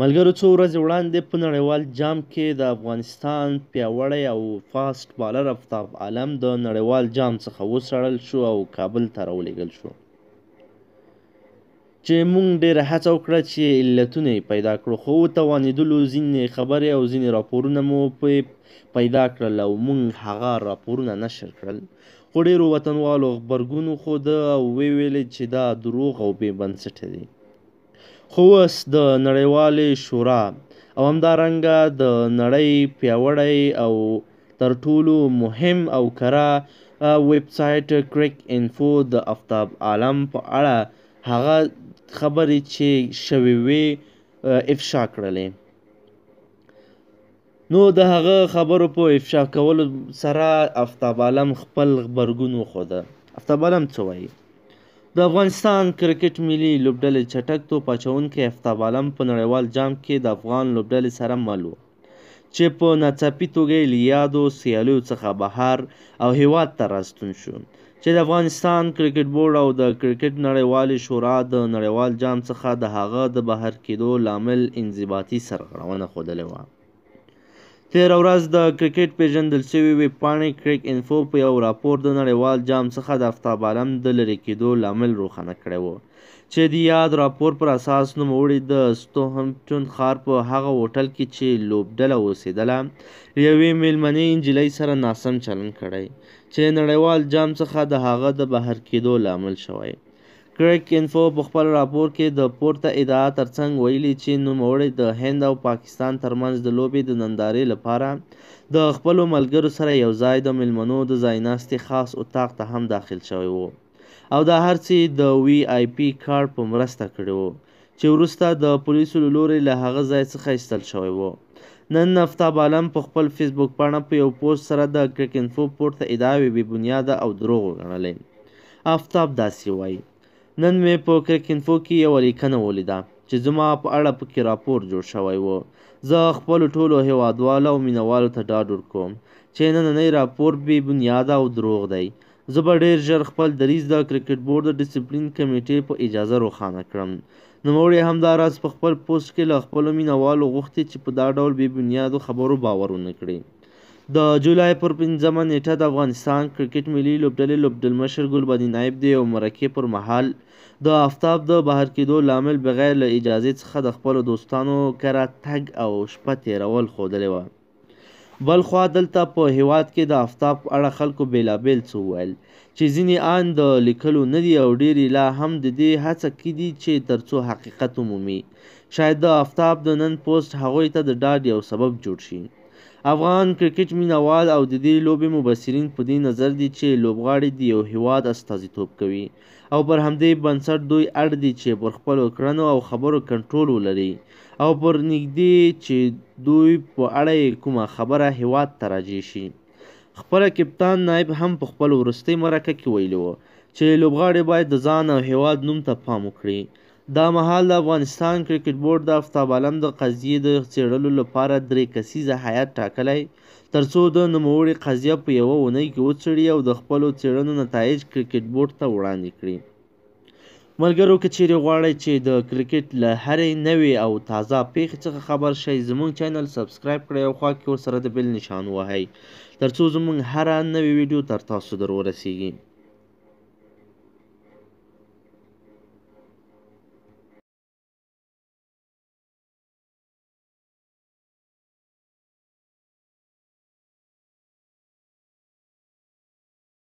ملګرو څو ورځې وړاندې په نړیوال جام کې د افغانستان پیاوړی او فاسټ بالر افتاب عالم د نړیوال جام څخه وشړل شو او کابل ته راولېږل شو، چې موږ ډېره هڅه وکړه چې علتونه یې پیدا کړو، خو وتوانېدلو. ځینې خبرې او ځینې راپورونه مو پیدا کړل او موږ هغه راپورونه نشر کړل، خو ډېرو وطنوالو غبرګون وښوده او ویل چې دا دروغ او بې بنسټه دي. خو اوس د نړیوالې شورا او همدارنګه د نړۍ پیاوړی او تر ټولو مهم او کره ویب سایټ کرک انفو د افتاب عالم په اړه هغه خبرې چې شوې وې افشا کړلې. نو د هغه خبرو په افشا کولو سره افتاب عالم خپل غبرګون وښوده. افتاب عالم څه وایي؟ د افغانستان کرکټ ملي لوبډلې چټک توپ اچوونکی افتاب عالم په نړیوال جام کې د افغان لوبډلې سره مل و، چې په ناڅاپي توګه له یادو سیالیو څخه بهر او هیواد ته راستون شو، چې د افغانستان کرکټ بورډ او د کرکټ نړیوالې شورا د نړیوال جام څخه د هغه د بهر کېدو لامل انضباطي سرغړونه ښودلې وه. تېره ورځ د کرکټ پیژندل شوې ویب پاڼې کرک انفو په یو راپور د نړیوال جام څخه د افتاب عالم د لرې کېدو لامل روښانه کړی و، چې د یاد راپور پر اساس نوموړي د ستوهمپټون ښار په هغه هوټل کې چې لوبډله اوسېدله له یوې میلمنې نجلۍ سره ناسم چلند کړی، چې نړیوال جام څخه د هغه د بهر کېدو لامل شوی. کرک انفو په خپل راپور کې د پورته ادعا ترڅنګ ویلي چې نوموړی د هند او پاکستان ترمنځ د لوبې د نندارې لپاره د خپلو ملګرو سره یو ځای د میلمنو د ځایناستي خاص اتاق ته هم داخل شوی و، او دا هر څه د وي آی پي کارت په مرسته کړي وو، چې وروسته د پولیسو له لوري له هغه ځای څخه ایستل شوی و. نن افتاب عالم په خپل فیسبوک پاڼه په یو پوسټ سره د کرک انفو پورته ادعاوې بې بنیاده او دروغ وګڼلې. افتاب داسې وایي: نن مې په کرک انفو کې یوه لیکنه ولیده چې زما په اړه پکې راپور جوړ شوی و. زه خپلو ټولو هیوادوالو او مینوالو ته ډاډ ورکوم چې نننی راپور بې بنیاده او دروغ دی. زه به ډېر ژر خپل دریځ د کرکټ بورډ د ډسپلین کمیټې په اجازه روښانه کړم. نوموړي همداراز په خپل پوسټ کې له خپلو مینوالو غوښتي چې په دا ډول بې بنیادو خبرو باور ونه کړي. د جولای پر 5مه نیټه د افغانستان کرکټ ملي لوبډلې لوبډلمشر ګلبدین نایب د یو مرکې پر مهال د آفتاب د بهر کېدو لامل بغیر له اجازې څخه د خپلو دوستانو کره تګ او شپه تېرول ښودلې وه. بل خوا دلته په هیواد کې د آفتاب په اړه خلکو بېلابېل څه وویل، چې ځینې آن د لیکلو نه دي او ډېرې لا هم د دې هڅه کړې چې تر څو حقیقت ومومي. شاید د آفتاب د نن پوسټ هغوی ته د ډاډ یو سبب جوړ شي. افغان کرکټ مینوال او د دې لوبې مبصرین په دې نظر دي چې لوبغاړي د یو هیواد استازیتوب کوي او پر همدې بنسټ دوی اړ دي چې پر خپلو کړنو او خبرو کنټرول ولري او پر نږدې چې دوی په اړه یې کومه خبره هیواد ته راجع شي. خپله کپتان نایب هم په خپل وروستۍ مرکه کې ویلي و چې لوبغاړي باید د ځان او هیواد نوم ته پام وکړي. دا مهال د افغانستان کرکټ بورډ د افتاب عالم د قضیې د څېړلو لپاره 3 کسیزه هیات ټاکلی، ترڅو د نوموړې قضیه په یوه اونۍ کې وڅېړي او د خپلو څېړنو نتایج کرکټ بورډ ته وړاندې کړي. ملګرو، که چیرې غواړئ چې د کرکټ له هرې نوې او تازه پیښې څخه خبر شئ، زموږ چینل سبسکرایب کړئ او خوا کې ورسره د بیل نشان ووهئ، ترڅو زموږ هره نوې ویډیو تر تاسو در ورسیږي.